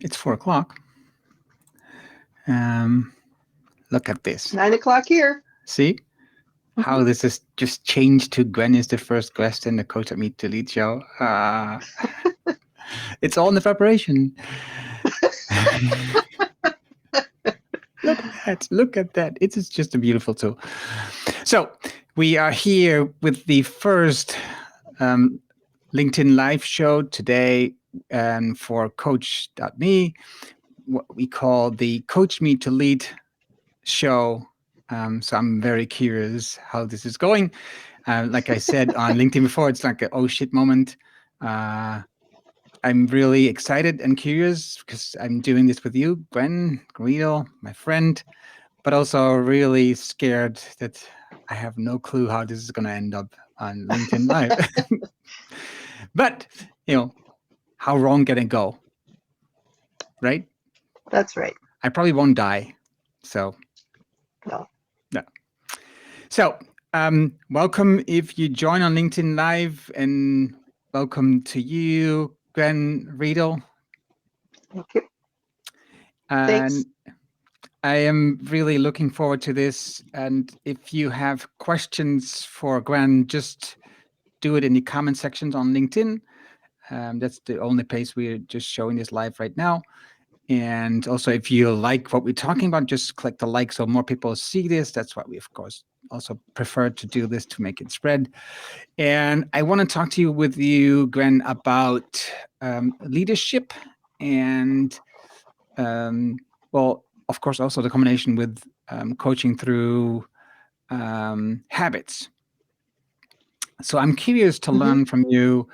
It's 4:00. Look at this. 9:00 here. See how this has just changed to Gwen is the first guest in the Coachdotme to Lead show. It's all in the preparation. Look at that. It is just a beautiful tool. So we are here with the first LinkedIn live show today for Coachdotme, what we call the Coach Me to Lead show. So I'm very curious how this is going. Like I said on LinkedIn before, it's like an oh shit moment. I'm really excited and curious because I'm doing this with you, Gwen, Riedl, my friend, but also really scared that I have no clue how this is going to end up on LinkedIn Live. But, how wrong can it go? Right? That's right. I probably won't die. So, no. So, welcome if you join on LinkedIn Live, and welcome to you, Gwen, Riedl. Thank you. And Thanks. I am really looking forward to this. And if you have questions for Gwen, just do it in the comment sections on LinkedIn. That's the only place we're just showing this live right now. And also, if you like what we're talking about, just click the like so more people see this. That's why we, of course, also prefer to do this to make it spread. And I want to talk to you, Gwen, about leadership and, well, of course, also the combination with coaching through habits. So I'm curious to learn from you.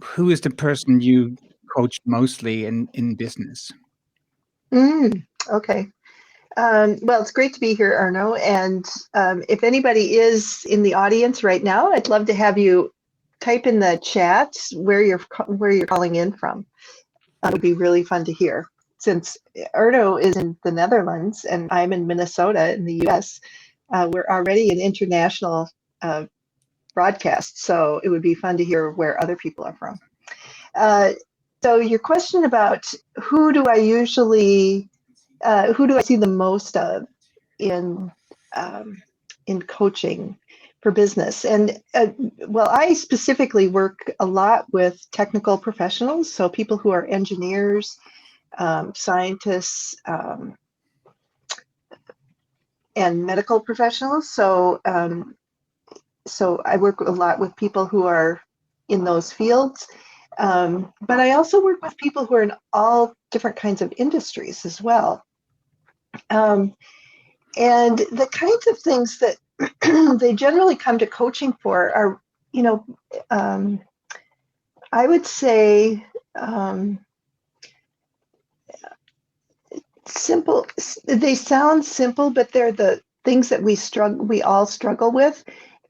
Who is the person you coach mostly in business? Okay. Well, it's great to be here, Arno. And if anybody is in the audience right now, I'd love to have you type in the chat where you're calling in from. That would be really fun to hear. Since Arno is in the Netherlands and I'm in Minnesota in the U.S., we're already an international broadcast, so it would be fun to hear where other people are from. So your question about who do I see the most of in coaching for business? And well, I specifically work a lot with technical professionals, so people who are engineers, scientists, and medical professionals. So I work a lot with people who are in those fields. But I also work with people who are in all different kinds of industries as well. And the kinds of things that they generally come to coaching for are, I would say simple. They sound simple, but they're the things that we all struggle with.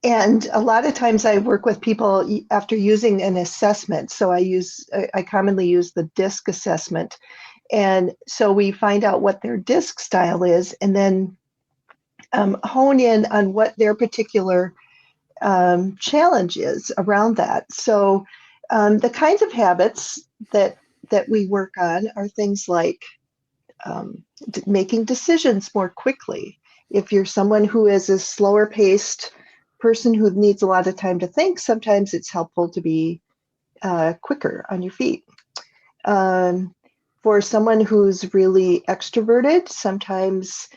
And a lot of times I work with people after using an assessment. So I commonly use the DISC assessment. And so we find out what their DISC style is and then hone in on what their particular challenge is around that. So the kinds of habits that we work on are things like making decisions more quickly. If you're someone who is a slower paced person who needs a lot of time to think, sometimes it's helpful to be quicker on your feet. For someone who's really extroverted, sometimes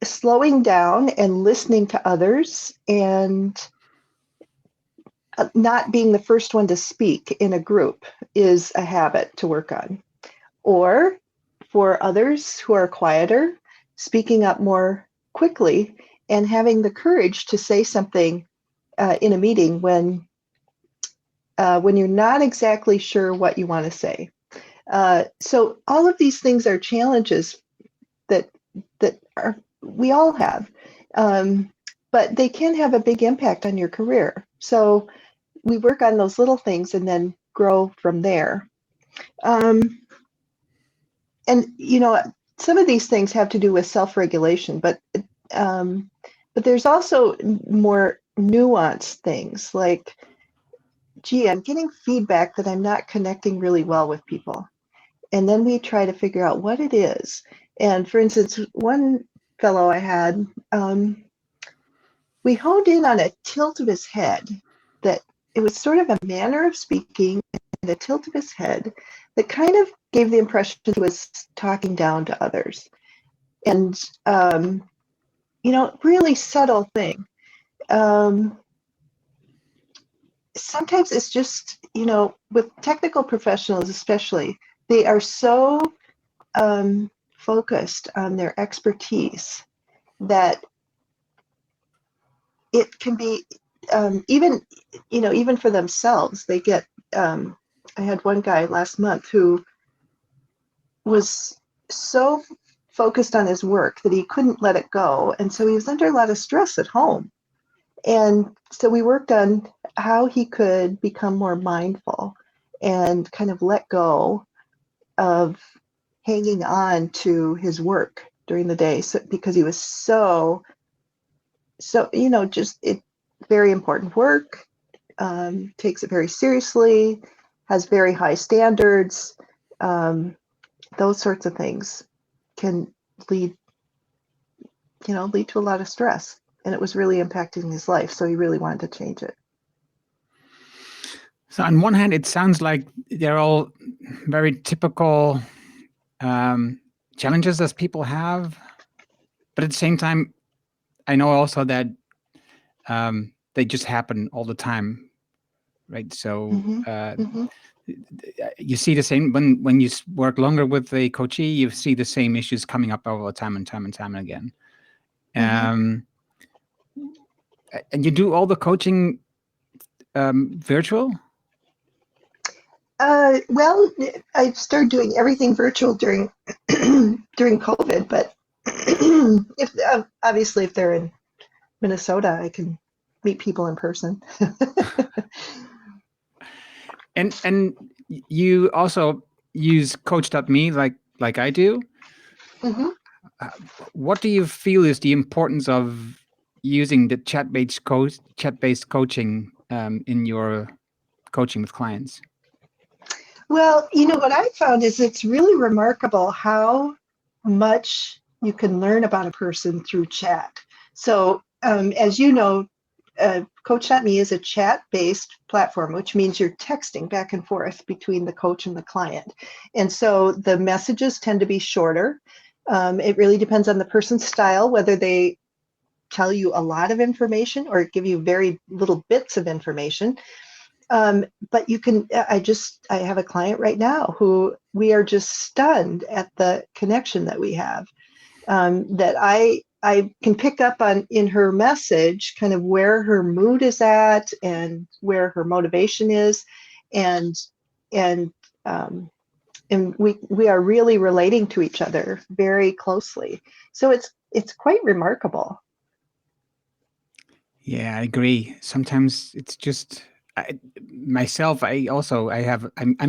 slowing down and listening to others and not being the first one to speak in a group is a habit to work on. Or for others who are quieter, speaking up more quickly and having the courage to say something in a meeting when you're not exactly sure what you want to say. So all of these things are challenges that we all have, but they can have a big impact on your career. So we work on those little things and then grow from there. And some of these things have to do with self-regulation, but there's also more nuanced things like gee, I'm getting feedback that I'm not connecting really well with people. And then we try to figure out what it is. And for instance, one fellow I had, we honed in on a tilt of his head that it was sort of a manner of speaking and a tilt of his head that kind of gave the impression he was talking down to others. And, really subtle thing. Sometimes it's just, with technical professionals especially, they are so focused on their expertise that it can be even for themselves. They get. I had one guy last month who was so focused on his work that he couldn't let it go, and so he was under a lot of stress at home. And so we worked on how he could become more mindful and kind of let go of hanging on to his work during the day, because he was so just it very important work, takes it very seriously, has very high standards. Those sorts of things can lead to a lot of stress, and it was really impacting his life. So he really wanted to change it. So on one hand, it sounds like they're all very typical challenges that people have, but at the same time, I know also that they just happen all the time, right? So you see the same when you work longer with a coachee, you see the same issues coming up over time and time again. And you do all the coaching virtual? Well, I started doing everything virtual during during COVID, but obviously if they're in Minnesota, I can meet people in person. And you also use Coachdotme like I do. What do you feel is the importance of using the chat-based coaching in your coaching with clients? Well, what I found is it's really remarkable how much you can learn about a person through chat. So, as you know, Coach.me is a chat-based platform, which means you're texting back and forth between the coach and the client. And so the messages tend to be shorter. It really depends on the person's style, whether they tell you a lot of information or give you very little bits of information. But you can, I have a client right now who we are just stunned at the connection that we have, that I can pick up on in her message kind of where her mood is at and where her motivation is. And we are really relating to each other very closely. So it's quite remarkable. Yeah, I agree. Sometimes it's just I'm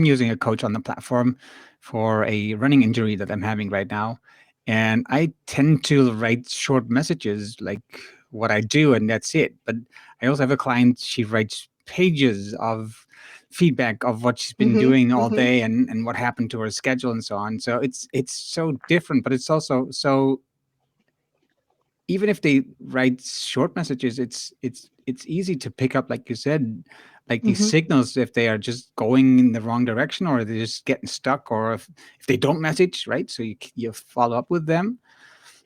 using a coach on the platform for a running injury that I'm having right now. And I tend to write short messages like what I do, and that's it. But I also have a client, she writes pages of feedback of what she's been doing all day and what happened to her schedule and so on. So it's so different, but it's also so, even if they write short messages, it's easy to pick up, like you said, like these signals if they are just going in the wrong direction or they're just getting stuck, or if they don't message, right? So you follow up with them.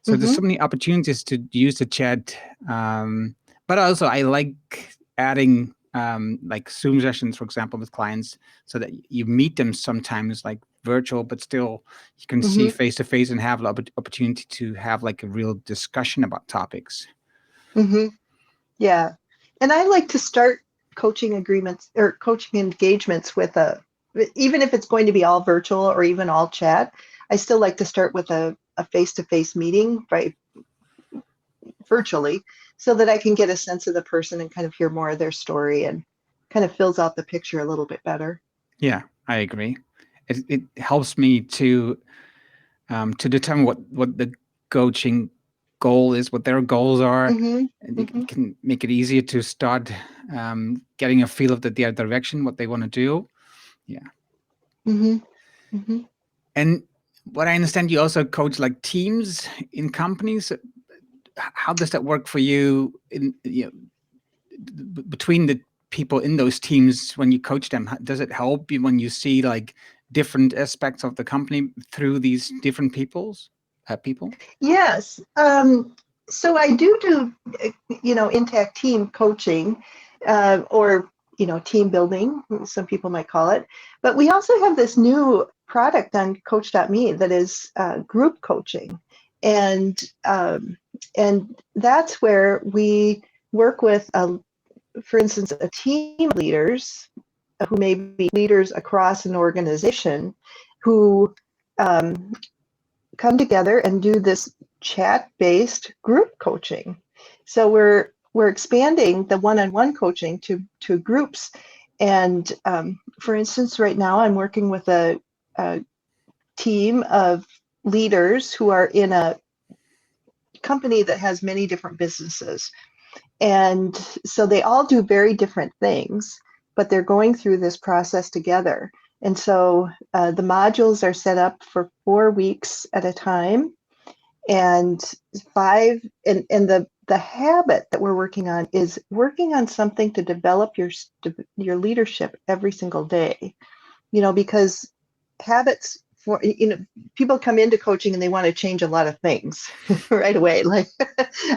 So there's so many opportunities to use the chat. But also I like adding like Zoom sessions, for example, with clients, so that you meet them sometimes like virtual, but still you can see face to face and have the opportunity to have like a real discussion about topics. Yeah. And I like to start coaching agreements or coaching engagements with even if it's going to be all virtual or even all chat, I still like to start with a face-to-face meeting, right, virtually, so that I can get a sense of the person and kind of hear more of their story, and kind of fills out the picture a little bit better. Yeah, I agree. It helps me to determine what the coaching goal is, what their goals are, Mm-hmm. and you Mm-hmm. can make it easier to start getting a feel of their direction, what they want to do. Yeah. Mm-hmm. Mm-hmm. And what I understand, you also coach like teams in companies. How does that work for you in, between the people in those teams when you coach them? Does it help you when you see like different aspects of the company through these different people? Yes. So I do, intact team coaching, or, team building, some people might call it. But we also have this new product on Coachdotme that is group coaching. And, and that's where we work with, for instance, a team of leaders who may be leaders across an organization who um, come together and do this chat-based group coaching. So we're expanding the one-on-one coaching to groups. And for instance, right now I'm working with a team of leaders who are in a company that has many different businesses. And so they all do very different things, but they're going through this process together. And so the modules are set up for 4 weeks at a time, and the habit that we're working on is working on something to develop your leadership every single day, because habits, for people come into coaching and they want to change a lot of things right away, like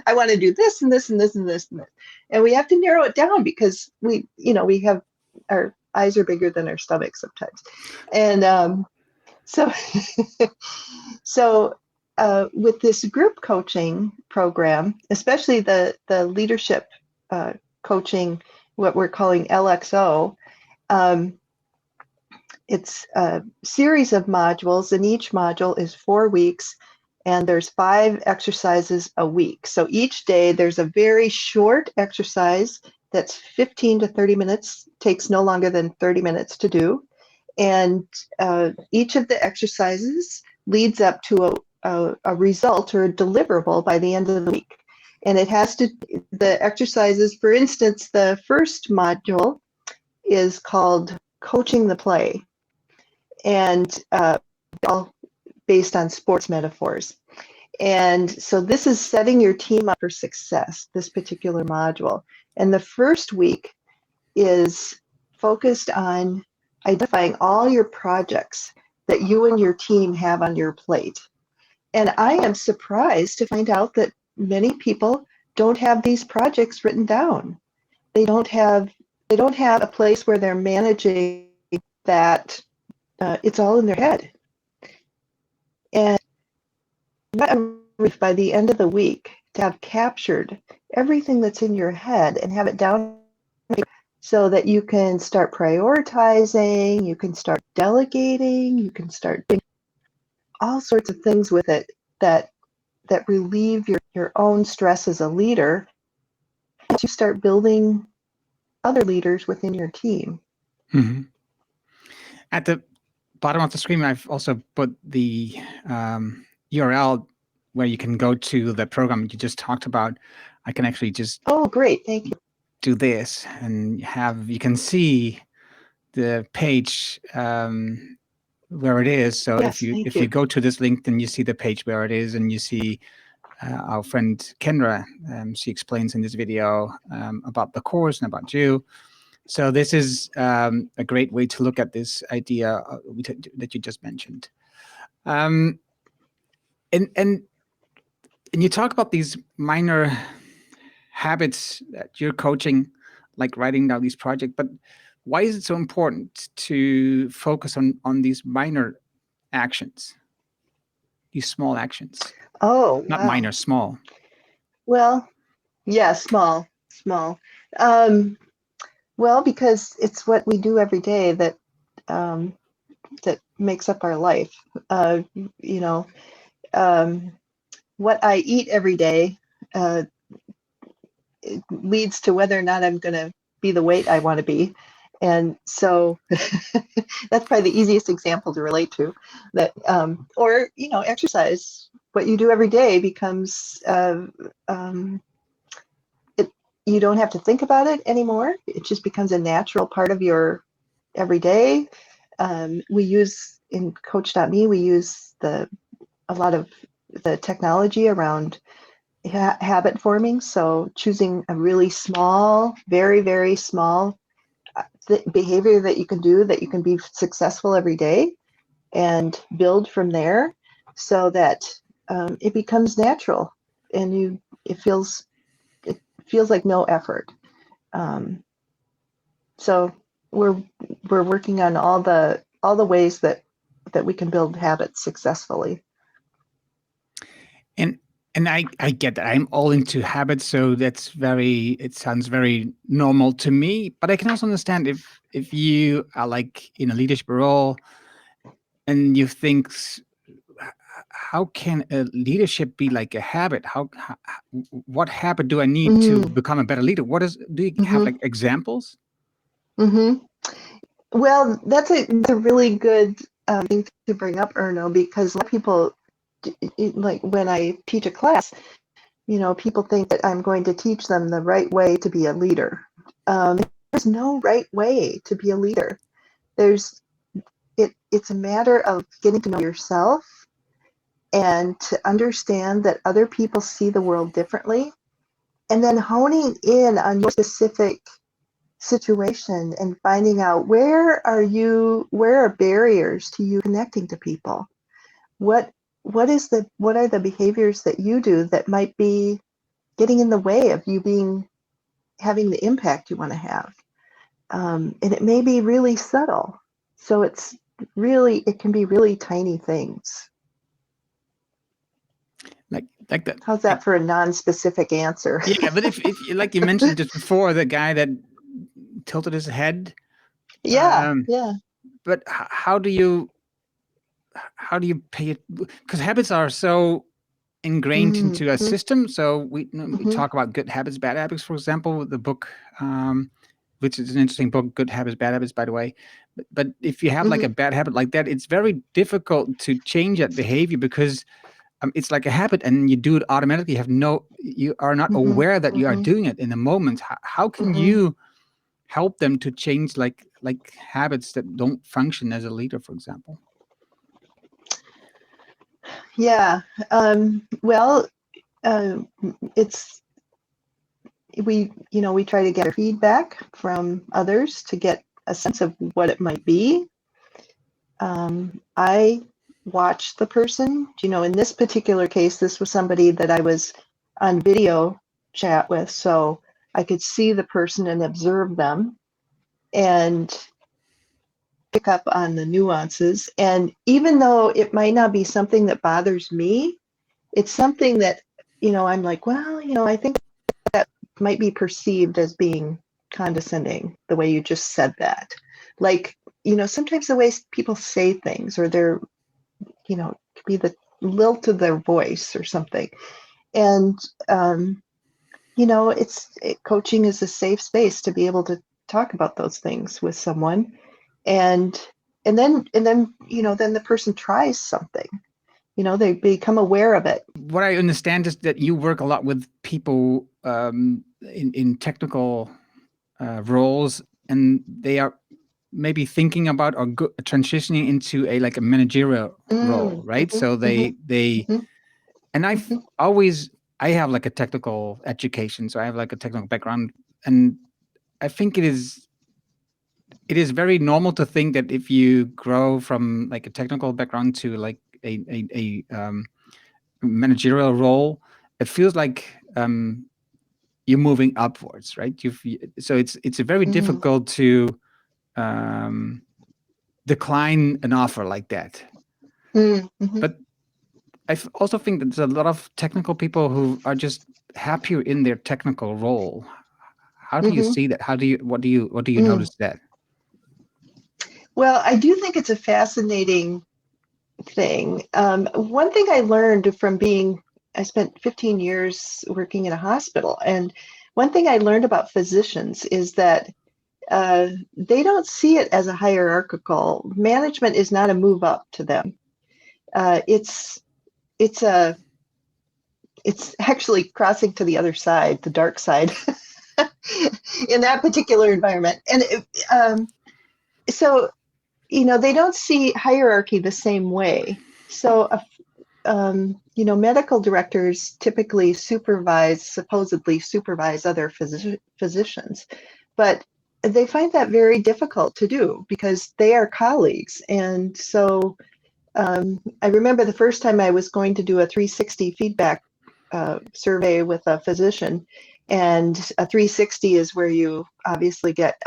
I want to do this and this and this and this and this, and we have to narrow it down because we have, our eyes are bigger than our stomachs sometimes. And so so with this group coaching program, especially the leadership coaching, what we're calling LXO, it's a series of modules, and each module is 4 weeks, and there's 5 exercises a week. So each day there's a very short exercise that's 15 to 30 minutes, takes no longer than 30 minutes to do. And each of the exercises leads up to a result or a deliverable by the end of the week. And it has to, the exercises, for instance, the first module is called Coaching the Play, and all based on sports metaphors. And so this is setting your team up for success, this particular module. And the first week is focused on identifying all your projects that you and your team have on your plate. And I am surprised to find out that many people don't have these projects written down. They don't have a place where they're managing that. It's all in their head. And what a relief by the end of the week to have captured everything that's in your head and have it down so that you can start prioritizing, you can start delegating, you can start doing all sorts of things with it that relieve your own stress as a leader, and you start building other leaders within your team. Mm-hmm. At the bottom of the screen, I've also put the URL where you can go to the program you just talked about. I can actually just great, thank you. Do this, and you can see the page where it is. So Yes, if you go to this link, then you see the page where it is, and you see our friend Kendra. She explains in this video about the course and about you. So this is a great way to look at this idea that you just mentioned. And you talk about these minor habits that you're coaching, like writing down these projects, but why is it so important to focus on these minor actions, these small actions? Oh, Not wow. minor, small. Well, yeah, small. Well, because it's what we do every day that that makes up our life. You know, what I eat every day it leads to whether or not I'm going to be the weight I want to be. And so that's probably the easiest example to relate to. That, or exercise. what you do every day becomes you don't have to think about it anymore. It just becomes a natural part of your everyday. We use in Coachdotme, we use a lot of the technology around habit forming. So choosing a really small, very, very small behavior that you can do that you can be successful every day and build from there so that it becomes natural and it feels like no effort. So we're working on all the ways that we can build habits successfully. And I get that. I'm all into habits, so it sounds very normal to me. But I can also understand if you are like in a leadership role and you think, how can a leadership be like a habit? What habit do I need to become a better leader? Do you have like examples? Well, that's a really good thing to bring up, Erno, because a lot of people, like when I teach a class, people think that I'm going to teach them the right way to be a leader. There's no right way to be a leader. It's a matter of getting to know yourself and to understand that other people see the world differently, and then honing in on your specific situation and finding out where are barriers to you connecting to people. What are the behaviors that you do that might be getting in the way of you having the impact you want to have? And it may be really subtle. So it can be really tiny things. Like that. How's that for a non-specific answer? Yeah, but if like you mentioned just before, the guy that tilted his head. Yeah. But how do you pay it? Because habits are so ingrained into a system. So we talk about good habits, bad habits, for example, the book, which is an interesting book, Good Habits, Bad Habits, by the way. But if you have like a bad habit like that, it's very difficult to change that behavior because it's like a habit and you do it automatically. You are not aware that you are doing it in the moment. How can you help them to change like habits that don't function as a leader, for example? Yeah. Well, we try to get feedback from others to get a sense of what it might be. I watch the person. In this particular case, this was somebody that I was on video chat with, so I could see the person and observe them and pick up on the nuances. And even though it might not be something that bothers me, it's something that, I'm like, well, I think that might be perceived as being condescending, the way you just said that. Like, sometimes the way people say things or their, could be the lilt of their voice or something. And, coaching is a safe space to be able to talk about those things with someone. And then then the person tries something. They become aware of it. What I understand is that you work a lot with people in technical roles, and they are maybe thinking about or transitioning into a managerial role, right? So and I have like a technical education, so I have like a technical background, and I think it is very normal to think that if you grow from like a technical background to like a managerial role, it feels like you're moving upwards, right? So it's very difficult to decline an offer like that. But I also think that there's a lot of technical people who are just happier in their technical role. How do you see that? What do you notice that? Well, I do think it's a fascinating thing. One thing I learned from I spent 15 years working in a hospital, and one thing I learned about physicians is that they don't see it as a hierarchical. Management is not a move up to them. It's it's actually crossing to the other side, the dark side, in that particular environment. And so, they don't see hierarchy the same way. So, medical directors typically supposedly supervise other physicians, but they find that very difficult to do because they are colleagues. And so I remember the first time I was going to do a 360 feedback survey with a physician, and a 360 is where you obviously get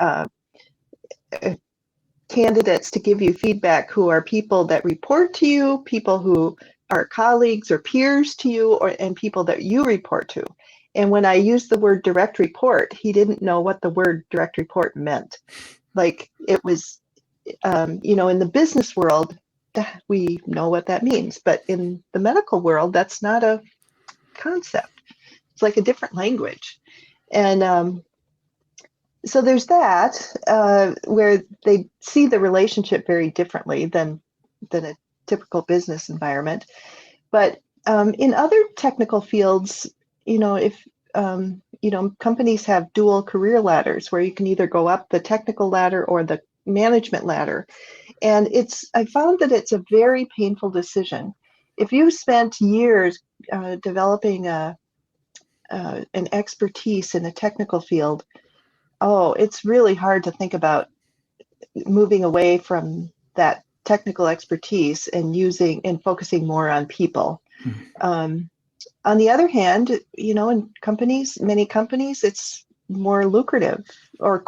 candidates to give you feedback who are people that report to you, people who are colleagues or peers to you, and people that you report to. And when I used the word direct report, he didn't know what the word direct report meant. Like it was, in the business world, we know what that means, but in the medical world, that's not a concept. It's like a different language. And so there's that, where they see the relationship very differently than a typical business environment. But in other technical fields, if companies have dual career ladders where you can either go up the technical ladder or the management ladder. And I found that it's a very painful decision. If you spent years developing an expertise in a technical field, it's really hard to think about moving away from that technical expertise and focusing more on people. On the other hand, in many companies, it's more lucrative or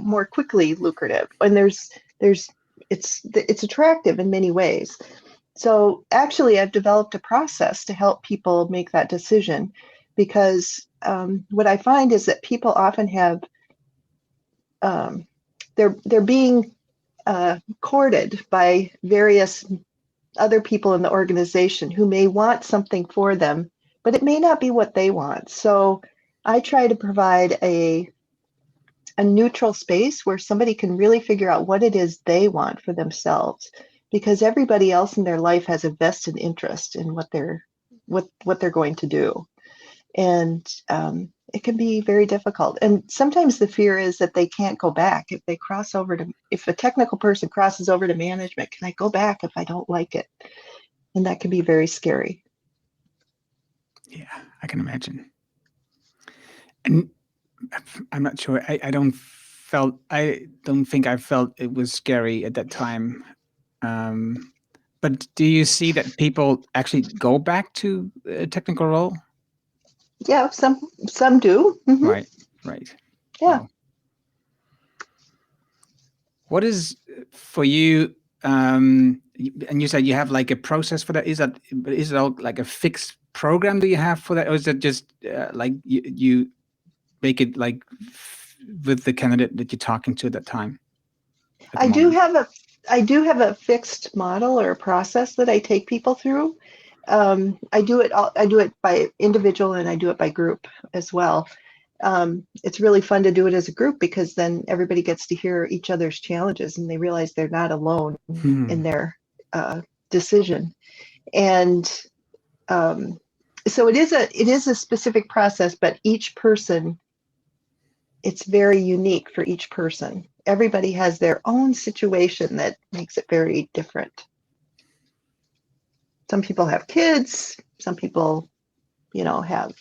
more quickly lucrative. And it's attractive in many ways. So actually, I've developed a process to help people make that decision, because what I find is that people often have they're being courted by various other people in the organization who may want something for them, but it may not be what they want. So I try to provide a neutral space where somebody can really figure out what it is they want for themselves, because everybody else in their life has a vested interest in what they're going to do. And it can be very difficult. And sometimes the fear is that they can't go back. If a technical person crosses over to management, can I go back if I don't like it? And that can be very scary. Yeah, I can imagine. And I'm not sure. I don't think I felt it was scary at that time. But do you see that people actually go back to a technical role? Yeah, some do. Mm-hmm. Right. Yeah. Wow. What is for you? And you said you have like a process for that. Is it all like a fixed program do you have for that, or is it just like you make it like with the candidate that you're talking to at that time? I do have a fixed model or a process that I take people through. I do it by individual, and I do it by group as well. It's really fun to do it as a group, because then everybody gets to hear each other's challenges and they realize they're not alone in their decision. And so it is a specific process, but each person, it's very unique for each person. Everybody has their own situation that makes it very different. Some people have kids, some people, have,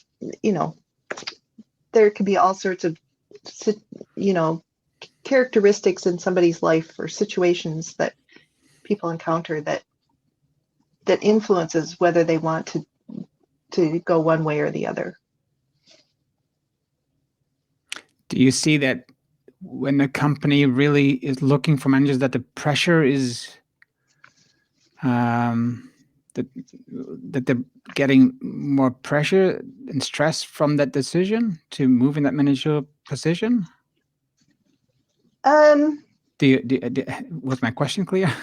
there could be all sorts of, characteristics in somebody's life or situations that people encounter that influences whether they want to go one way or the other. Do you see that when a company really is looking for managers, that the pressure is that they're getting more pressure and stress from that decision to move in that managerial position? Was my question clear?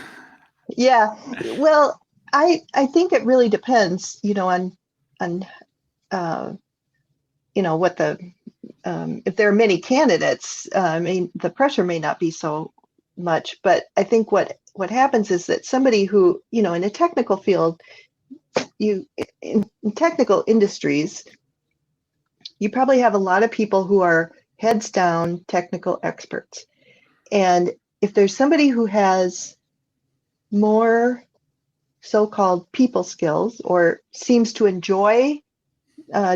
Yeah. Well, I think it really depends, on what if there are many candidates. I mean, the pressure may not be so much, but I think what happens is that somebody who, in a technical field, in technical industries, you probably have a lot of people who are heads down technical experts. And if there's somebody who has more so-called people skills or seems to enjoy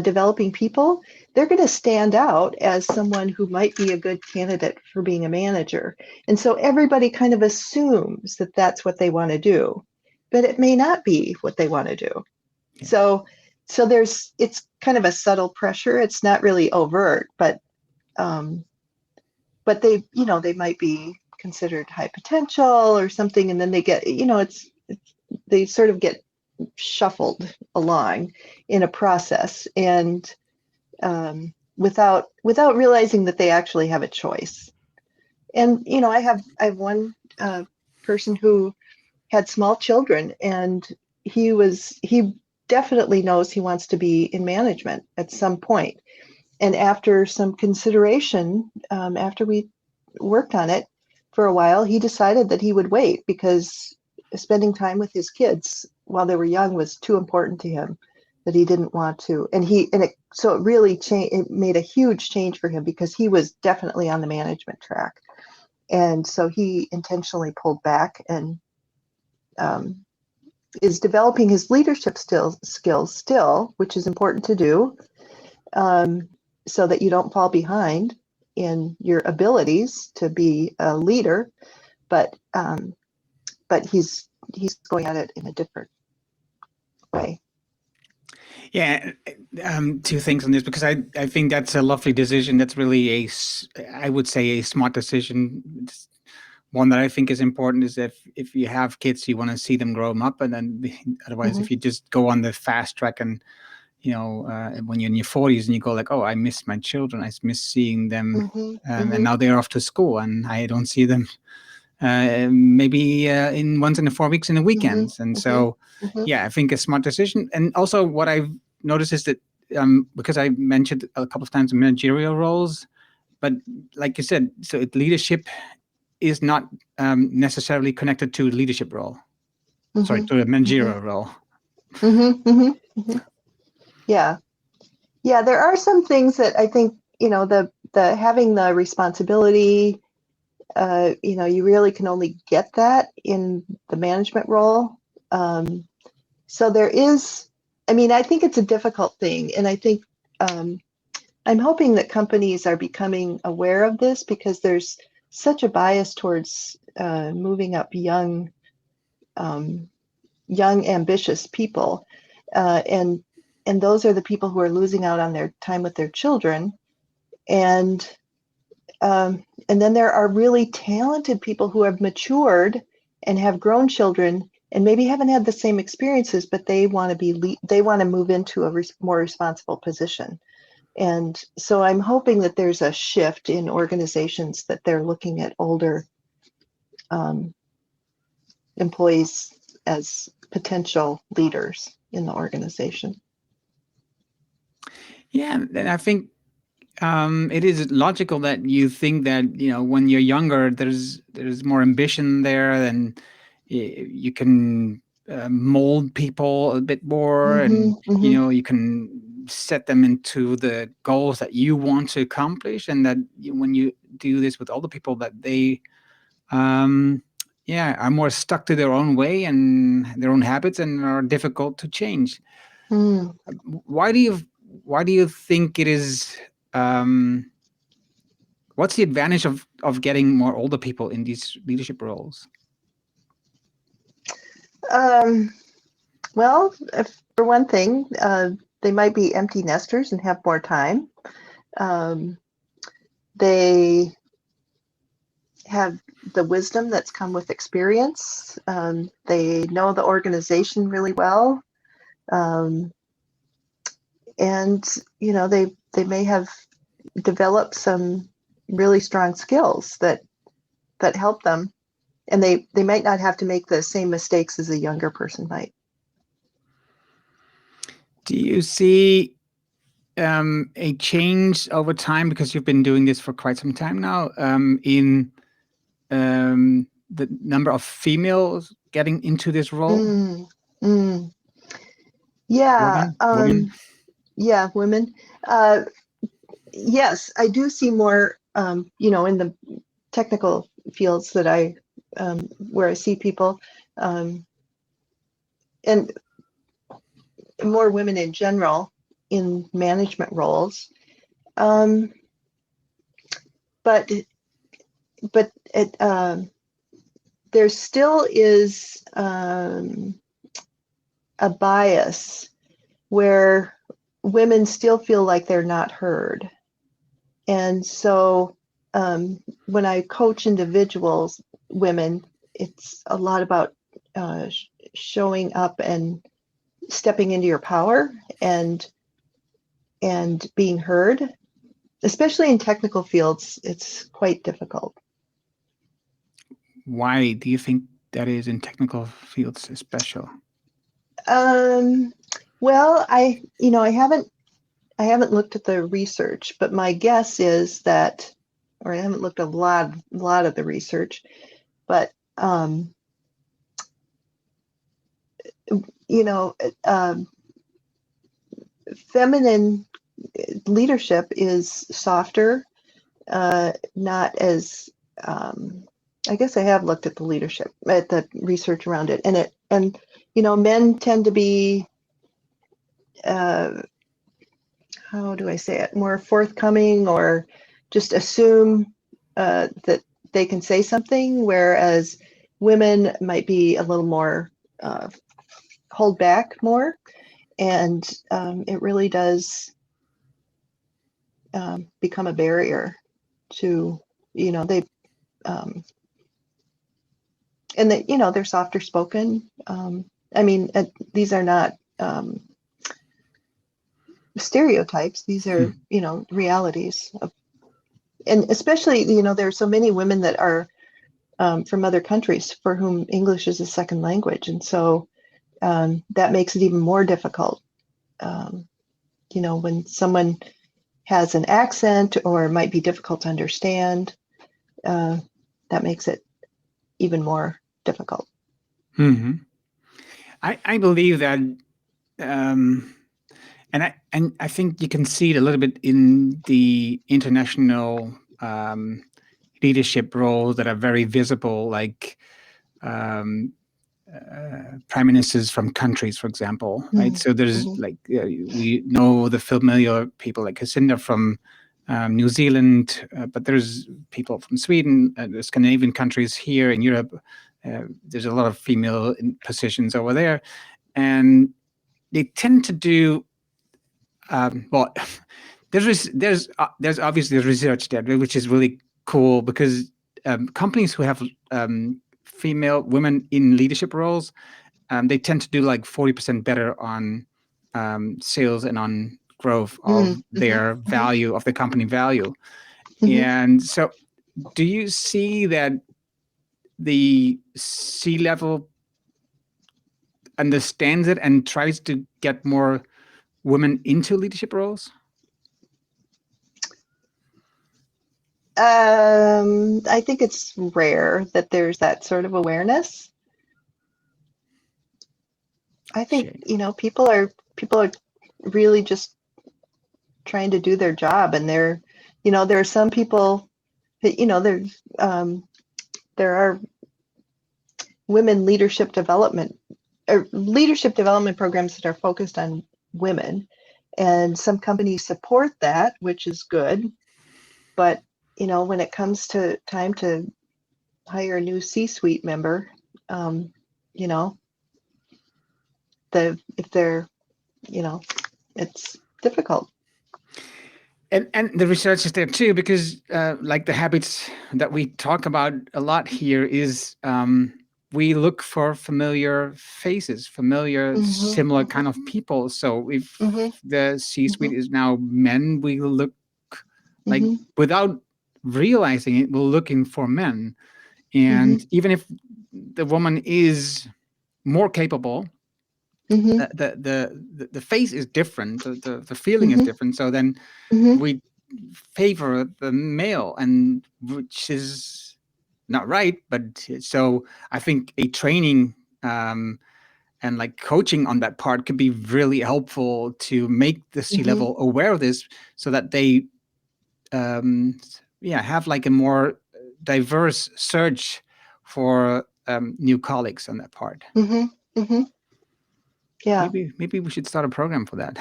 developing people, they're going to stand out as someone who might be a good candidate for being a manager. And so everybody kind of assumes that that's what they want to do, but it may not be what they want to do. Yeah. So it's kind of a subtle pressure. It's not really overt, but they, they might be considered high potential or something, and then they get, they sort of get shuffled along in a process, and without realizing that they actually have a choice. And I have one person who had small children, and he definitely knows he wants to be in management at some point. And after some consideration, after we worked on it for a while, he decided that he would wait because spending time with his kids while they were young was too important to him, that he didn't want to. So it really changed. It made a huge change for him because he was definitely on the management track. And so he intentionally pulled back and is developing his leadership skills still, which is important to do, so that you don't fall behind in your abilities to be a leader. But he's going at it in a different way. Yeah, two things on this, because I think that's a lovely decision. That's really I would say a smart decision. One that I think is important is if you have kids, you want to see them grow them up, and then otherwise, if you just go on the fast track and when you're in your 40s and you go like, oh, I miss my children, I miss seeing them, and now they're off to school and I don't see them maybe once in 4 weeks in the weekends. And so, yeah, I think a smart decision. And also what I've noticed is that because I mentioned a couple of times managerial roles, but like you said, so leadership is not necessarily connected to leadership role. Sorry, to a managerial role. Yeah. Yeah, there are some things that I think, the having the responsibility, you really can only get that in the management role. So there is, I think it's a difficult thing. And I think I'm hoping that companies are becoming aware of this, because there's such a bias towards moving up young, ambitious people. And those are the people who are losing out on their time with their children. And then there are really talented people who have matured and have grown children and maybe haven't had the same experiences, but they want to move into a more responsible position. And so I'm hoping that there's a shift in organizations, that they're looking at older employees as potential leaders in the organization. Yeah, and I think it is logical that you think that when you're younger, there's more ambition there, and you can mold people a bit more, and you can set them into the goals that you want to accomplish, and that when you do this with other people, that they are more stuck to their own way and their own habits and are difficult to change. Why do you think it is? What's the advantage of getting more older people in these leadership roles? Well, for one thing, they might be empty nesters and have more time. They have the wisdom that's come with experience. They know the organization really well. And, they may have developed some really strong skills that help them. And they might not have to make the same mistakes as a younger person might. Do you see a change over time, because you've been doing this for quite some time now, in the number of females getting into this role? Yeah, Women. yeah, women. Uh, yes, I do see more, in the technical fields that where I see people, um, and more women in general in management roles. Um, but but there still is a bias where women still feel like they're not heard. And so when I coach individuals, women, it's a lot about showing up and stepping into your power and being heard. Especially in technical fields, it's quite difficult. Why do you think that is in technical fields special? Um, well, I haven't looked at the research, but my guess is that, or I haven't looked at a lot of the research, but you know, um, feminine leadership is softer, not as. I guess I have looked at the research around it, and men tend to be, uh, how do I say it, more forthcoming or just assume that they can say something, whereas women might be a little more hold back more, and it really does become a barrier to, they and that they're softer spoken. I mean, these are not stereotypes. These are realities and especially there are so many women that are from other countries for whom English is a second language, and so that makes it even more difficult. Um, when someone has an accent or might be difficult to understand, that makes it even more difficult. Mm-hmm. I believe that, and I think you can see it a little bit in the international leadership roles that are very visible, like um, prime ministers from countries, for example, right? Mm-hmm. So there's like we know the familiar people like Jacinda from New Zealand, but there's people from Sweden, the Scandinavian countries here in Europe. There's a lot of female in positions over there, and they tend to do well. There's obviously research there, which is really cool because companies who have female women in leadership roles, they tend to do like 40% better on sales and on growth of Mm-hmm. their Mm-hmm. value, of the company value. Mm-hmm. And so, do you see that the C level understands it and tries to get more women into leadership roles? I think it's rare that there's that sort of awareness. I think Shame. people are really just trying to do their job, and there are some people that there are women leadership development programs that are focused on women, and some companies support that, which is good. But when it comes to time to hire a new C-suite member, you know, if they're, it's difficult. And the research is there too, because like the habits that we talk about a lot here is we look for familiar faces, familiar, Hmm. similar Hmm. kind of people. So Hmm. if the C-suite Hmm. is now men, we look like, Hmm. without realizing it, we're looking for men. Hmm. And even if the woman is more capable, Hmm. the face is different, the feeling is Hmm. different. So then Hmm. we favor the male, and which is not right. But so I think a training um, and like coaching on that part could be really helpful to make the Mm-hmm. C-level aware of this, so that they have like a more diverse search for new colleagues on that part. Mm-hmm. Mm-hmm. Yeah. Maybe we should start a program for that.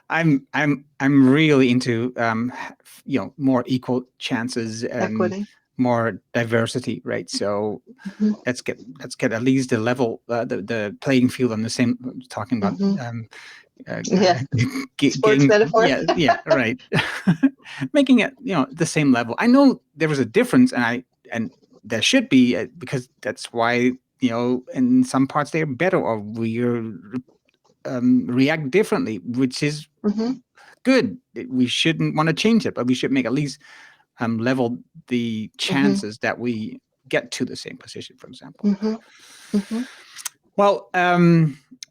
I'm really into more equal chances and Equity. more diversity, right? So Mm-hmm. let's get at least the level, the playing field on the same. Talking about Mm-hmm. uh, Yeah. Sports getting, metaphor. yeah, right. Making it the same level. I know there was a difference, and there should be, because that's why in some parts they're better, or we react differently, which is Mm-hmm. good. We shouldn't want to change it, but we should make at least level the Mm-hmm. chances that we get to the same position, for example. Mm-hmm. Mm-hmm. Well,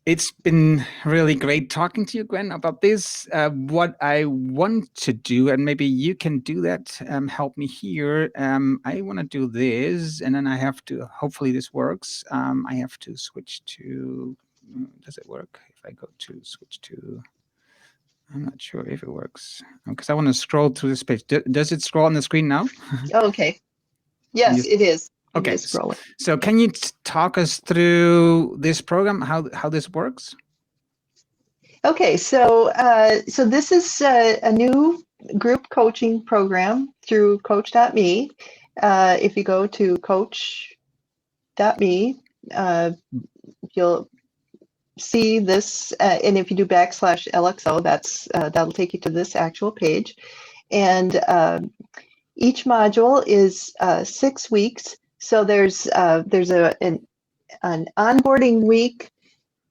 it's been really great talking to you, Gwen, about this. What I want to do, and maybe you can do that, help me here. I want to do this, and then I have to, hopefully this works. I have to switch to, does it work? If I go to switch to, I'm not sure if it works, because I want to scroll through this page. Does it scroll on the screen now? Oh, okay. Can Yes, you? it is. It Okay. is scrolling. So can you talk us through this program, how this works? Okay, so this is a new group coaching program through Coachdotme. If you go to Coachdotme, you'll see this, and if you do /LXO, that'll take you to this actual page. And each module is 6 weeks. So there's an onboarding week,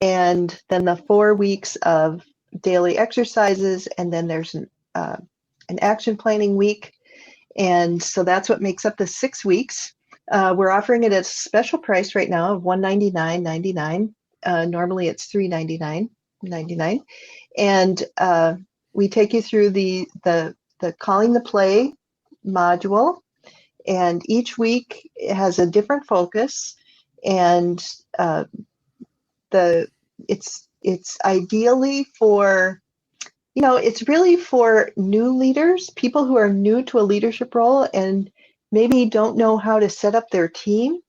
and then the 4 weeks of daily exercises, and then there's an action planning week. And so that's what makes up the 6 weeks. We're offering it at a special price right now of $199.99. Normally it's $399.99. And we take you through the calling the play module, and each week has a different focus, and the it's ideally for, it's really for new leaders, people who are new to a leadership role and maybe don't know how to set up their team,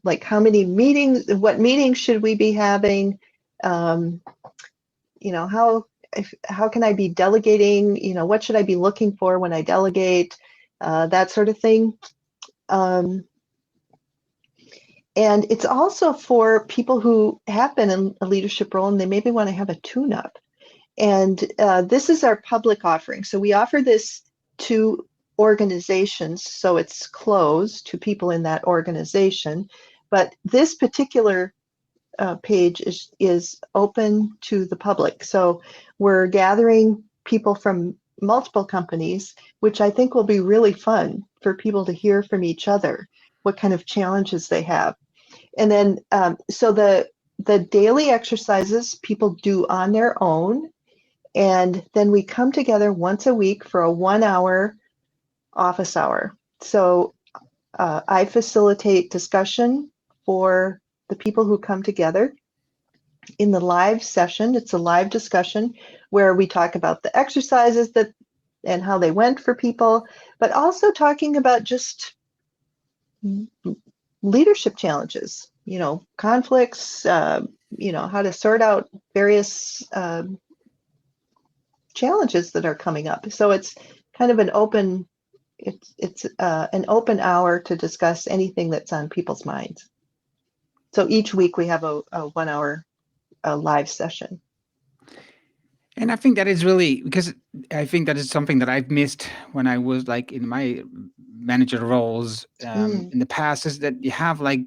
like what meetings should we be having, um, how can I be delegating, what should I be looking for when I delegate, that sort of thing. um, and it's also for people who have been in a leadership role and they maybe want to have a tune-up. And this is our public offering. So we offer this to organizations, so it's closed to people in that organization. But this particular page is open to the public. So we're gathering people from multiple companies, which I think will be really fun for people to hear from each other, what kind of challenges they have. And then, so the daily exercises people do on their own, and then we come together once a week for a 1-hour office hour. So I facilitate discussion for the people who come together in the live session. It's a live discussion where we talk about the exercises and how they went for people, but also talking about just leadership challenges, conflicts, how to sort out various challenges that are coming up. So it's kind of an open hour to discuss anything that's on people's minds. So each week we have a 1-hour live session. And I think that is really, because I think that is something that I've missed when I was like in my manager roles in the past, is that you have like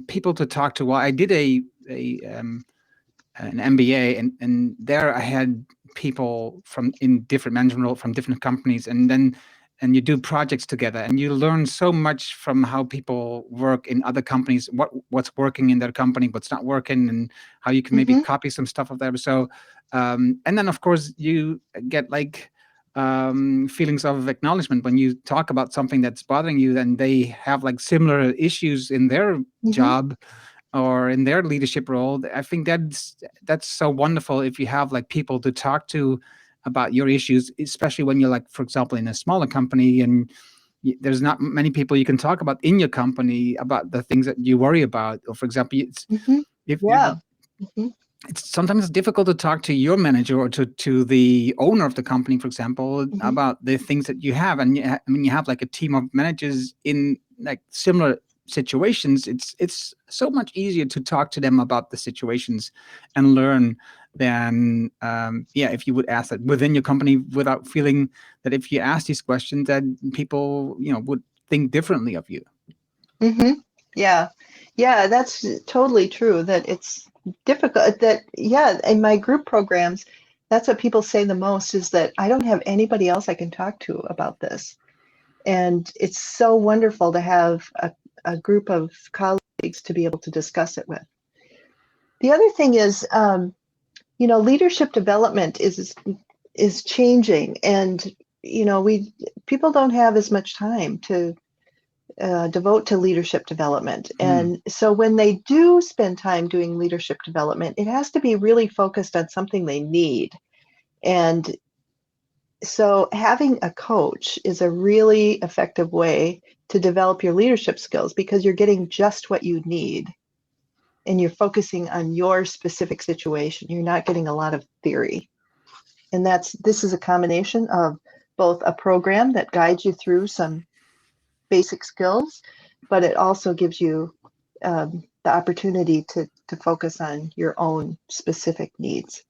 people to talk to. Well, I did an MBA, and there I had people from in different management roles from different companies, and you do projects together, and you learn so much from how people work in other companies, what's working in their company, what's not working, and how you can maybe copy some stuff of there. So and then of course you get like feelings of acknowledgement when you talk about something that's bothering you, and they have like similar issues in their Mm-hmm. job or in their leadership role. I think that's so wonderful if you have like people to talk to about your issues, especially when you're like, for example, in a smaller company, and there's not many people you can talk about in your company about the things that you worry about. Or for example, Mm-hmm. if Yeah. Mm-hmm. it's sometimes difficult to talk to your manager or to the owner of the company, for example, Mm-hmm. about the things that you have. And I mean, you have like a team of managers in like similar situations. It's so much easier to talk to them about the situations and learn than yeah, if you would ask that within your company, without feeling that if you ask these questions that people, would think differently of you. Mm-hmm. Yeah. Yeah, that's totally true that it's difficult that yeah, in my group programs, that's what people say the most is that I don't have anybody else I can talk to about this. And it's so wonderful to have a group of colleagues to be able to discuss it with. The other thing is, leadership development is changing, and we people don't have as much time to devote to leadership development. Hmm. And so when they do spend time doing leadership development, it has to be really focused on something they need. And so having a coach is a really effective way to develop your leadership skills because you're getting just what you need and you're focusing on your specific situation. You're not getting a lot of theory. And this is a combination of both a program that guides you through some basic skills, but it also gives you the opportunity to focus on your own specific needs.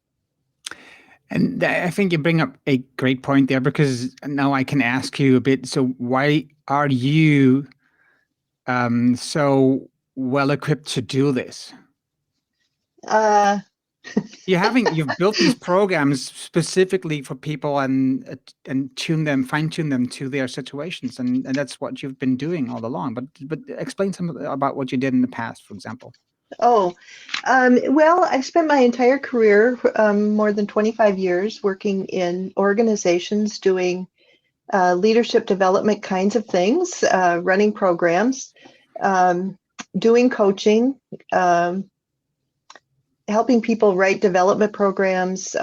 And I think you bring up a great point there, because now I can ask you a bit. So, why are you so well equipped to do this? Uh, You've built these programs specifically for people, and fine tune them to their situations, and that's what you've been doing all along. But explain some about what you did in the past, for example. oh, well, I've spent my entire career, more than 25 years, working in organizations doing leadership development kinds of things, running programs, um, doing coaching, um, helping people write development programs,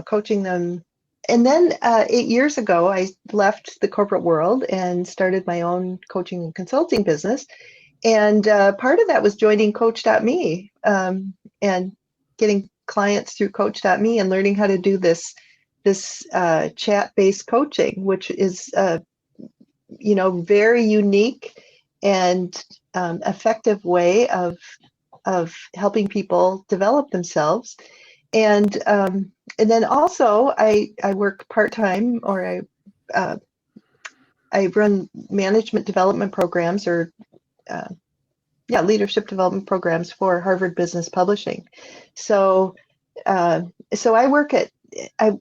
coaching them. And then 8 years ago, I left the corporate world and started my own coaching and consulting business. And part of that was joining Coachdotme and getting clients through Coachdotme and learning how to do this chat-based coaching, which is very unique and effective way of helping people develop themselves. And then also I work part-time, or uh, I run management development programs, or uh, leadership development programs for Harvard Business Publishing. So uh, so I, I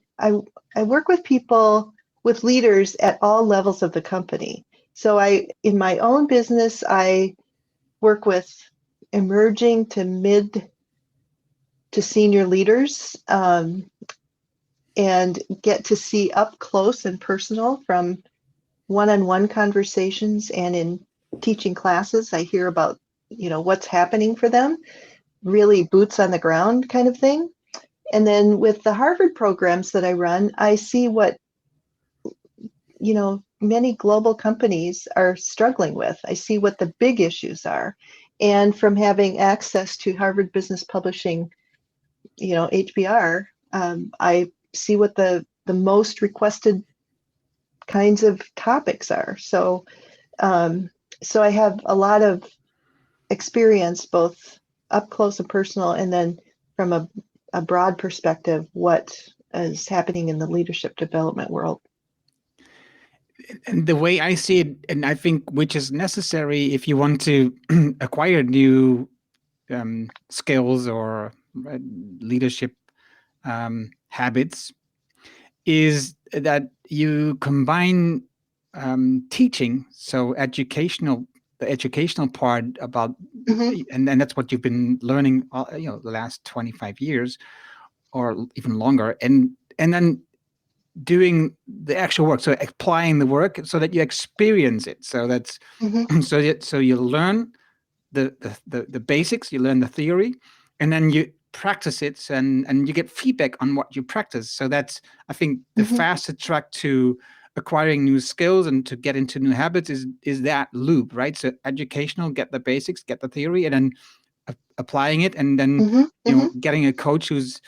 I work with people, with leaders at all levels of the company. So in my own business I work with emerging to mid to senior leaders, and get to see up close and personal from one-on-one conversations, and in teaching classes I hear about what's happening for them, really boots on the ground kind of thing. And then with the Harvard programs that I run, I see what many global companies are struggling with. I see what the big issues are. And from having access to Harvard Business Publishing, HBR, I see what the most requested kinds of topics are. So I have a lot of experience, both up close and personal, and then from a broad perspective, what is happening in the leadership development world. And the way I see it, and I think which is necessary if you want to acquire new skills or leadership habits, is that you combine teaching, so the educational part about, Mm-hmm. and then that's what you've been learning, the last 25 years or even longer, and then doing the actual work, so applying the work, so that you experience it. So that's Mm-hmm. so you learn the basics, you learn the theory, and then you practice it, and you get feedback on what you practice. So that's, I think, the Mm-hmm. fastest track to acquiring new skills and to get into new habits is that loop, right? So educational, get the basics, get the theory, and then applying it, and then Mm-hmm. Mm-hmm. getting a coach who's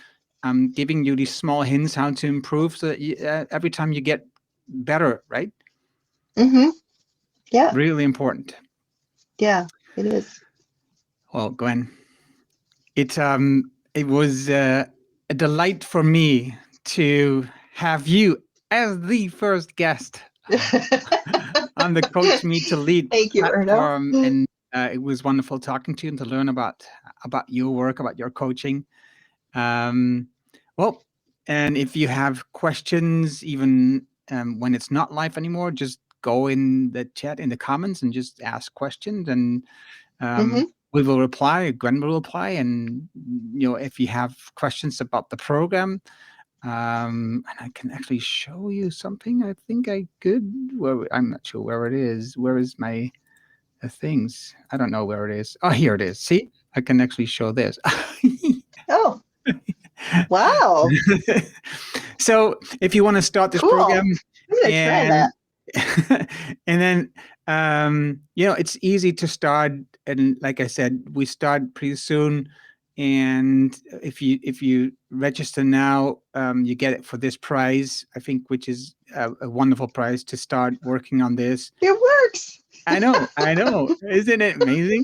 giving you these small hints how to improve, so that every time you get better, right? Mm-hmm. Yeah. Really important. Yeah. It is. Well, Gwen, it was a delight for me to have you as the first guest on the Coach Me to Lead Thank you, Erno. platform, and it was wonderful talking to you and to learn about your work, about your coaching. Um, well, and if you have questions, even when it's not live anymore, just go in the chat in the comments and just ask questions, and Mm-hmm. we will reply. Gwen will reply, and if you have questions about the program, and I can actually show you something. I think I could. Well, I'm not sure where it is. Where is my things? I don't know where it is. Oh, here it is. See, I can actually show this. Oh, wow. So if you want to start this Cool. program, I'm gonna try and that. and then it's easy to start, and like I said, we start pretty soon. And if you register now, you get it for this price, I think, which is a wonderful price to start working on this. It works. I know, isn't it amazing?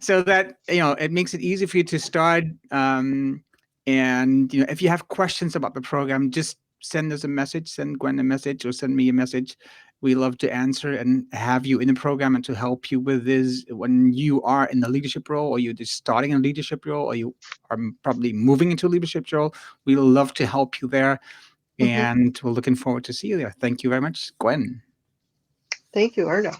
So that it makes it easy for you to start. And if you have questions about the program, just send us a message, send Gwen a message, or send me a message. We love to answer and have you in the program and to help you with this when you are in the leadership role, or you're just starting a leadership role, or you are probably moving into a leadership role. We love to help you there, Mm-hmm. and we're looking forward to see you there. Thank you very much, Gwen. Thank you, Erno.